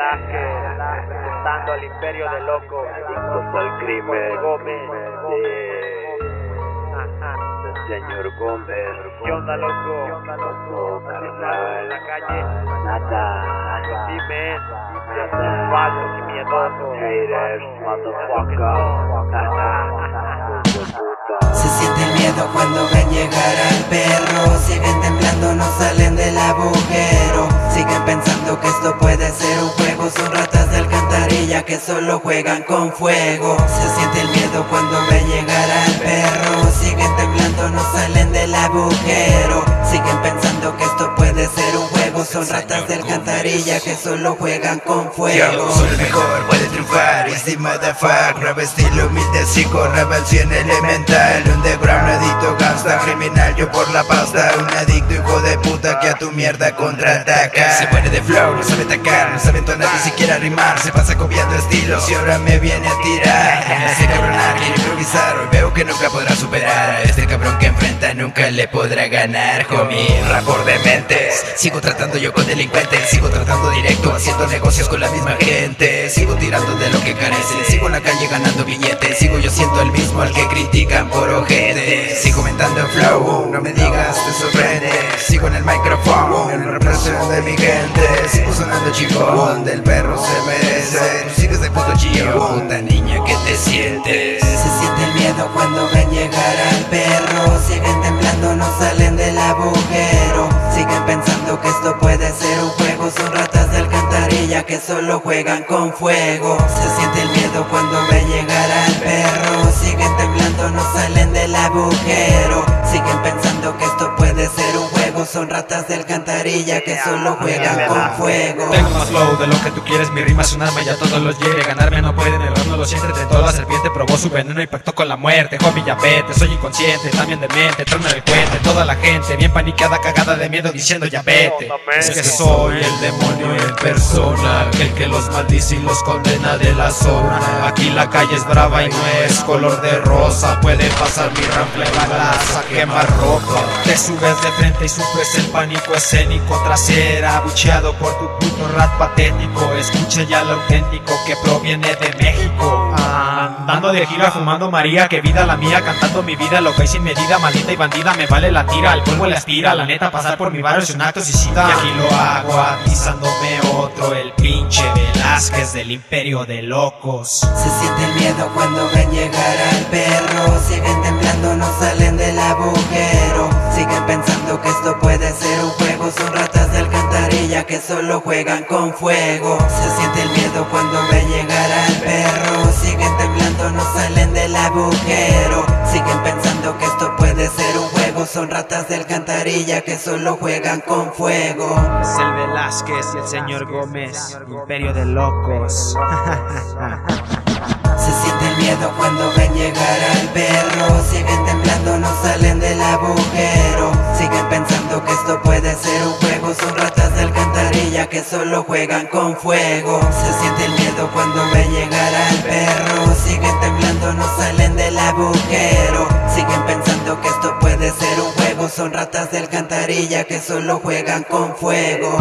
Velázquez, representando al imperio de locos, adictos al crimen, Gómez, del señor Gómez. ¿Qué onda, loco? No, En carnal, la calle, nada, dime, falsos y miedosos, haters, motherfucker, Se siente el miedo cuando ven llegar al perro. Siguen temblando, no salen del agujero. Siguen pensando que esto puede ser un juego. Son ratas de alcantarilla que solo juegan con fuego. Se siente el miedo cuando ven llegar al perro. Siguen temblando, no salen del agujero. Siguen pensando que esto puede ser un juego. Son ratas de alcantarilla que solo juegan con fuego. Soy el mejor, puede triunfar, es the motherfucker. Nuevo estilo, humilde, psico, reversión elemental. Underground, adicto, gangsta, criminal, yo por la pasta. Un adicto, hijo de puta, que a tu mierda contraataca. Se muere de flow, no sabe atacar, no sabe entonar, ni siquiera rimar. Se pasa copiando estilos y ahora me viene a tirar. Ese cabronar quiere improvisar, hoy veo que nunca podrá superar. A este cabrón que enfrenta nunca le podrá ganar. Homie, rapor de mentes, sigo tratando yo con delincuentes. Sigo tratando directo, haciendo negocios con la misma gente. Sigo tirando de lo que carece, sigo en la calle ganando billetes. Sigo yo siendo el mismo al que critican por ojete. Sigo aumentando el flow, no me digas, te sorprende. Sigo en el micrófono, en representación de mi gente. Sigo sonando chingón, donde el perro se merece. Tú sigues de puto chillón, puta niña, ¿qué te sientes? Se siente el miedo cuando ven llegar al perro. Siguen temblando, no salen del agujero. Siguen pensando que esto puede ser un juego. Son ratas de alcantarilla que solo juegan con fuego. Se siente el miedo cuando ven llegar al perro. Siguen temblando, no salen del agujero. Siguen pensando que esto puede ser un juego. Son ratas de alcantarilla que solo juegan con fuego. Tengo más flow de lo que tú quieres, mi rima es un arma y a todos los hiere. Ganarme no pueden, el no lo siente. Tentó la serpiente, probó su veneno y pactó con la muerte. Homie, ya vete, soy inconsciente, también demente. Truena el puente, toda la gente bien paniqueada, cagada de miedo, diciendo ya vete. Es que soy el demonio en persona, aquel que los maldice y los condena de la zona. Aquí la calle es brava y no es color de rosa. Puede pasar mi rample balaza, quema ropa. Te subes de frente y sufres el pánico escénico. Tras ser abucheado por tu puto rap patético, escucha ya lo auténtico que proviene de México. Andando de gira fumando María, que vida la mía, cantando mi vida, lo que hay sin medida, maldita y bandida, me vale la tira, el polvo la aspira, la neta pasar por mi barrio es un acto suicida. Y aquí lo hago avisándome otro, el pinche Velázquez del imperio de locos. Se siente el miedo cuando ven llegar al perro. Siguen temblando, no salen del agujero. Siguen pensando que esto puede ser un juego. Son ratas de alcantarilla que solo juegan con fuego. Se siente el miedo cuando ven llegar al perro. Siguen temblando, no salen del agujero. Siguen pensando que esto puede ser un juego. Son ratas de alcantarilla que solo juegan con fuego. Es el Velázquez y el señor Gómez, imperio de locos. Se siente el miedo cuando ven llegar al perro. Siguen temblando, no salen del agujero. Siguen pensando que esto puede ser un juego. Son ratas de alcantarilla que solo juegan con fuego. Se siente el miedo cuando ven llegar al perro. Siguen temblando, no salen del agujero. Siguen pensando que esto puede ser un juego. Son ratas de alcantarilla que solo juegan con fuego.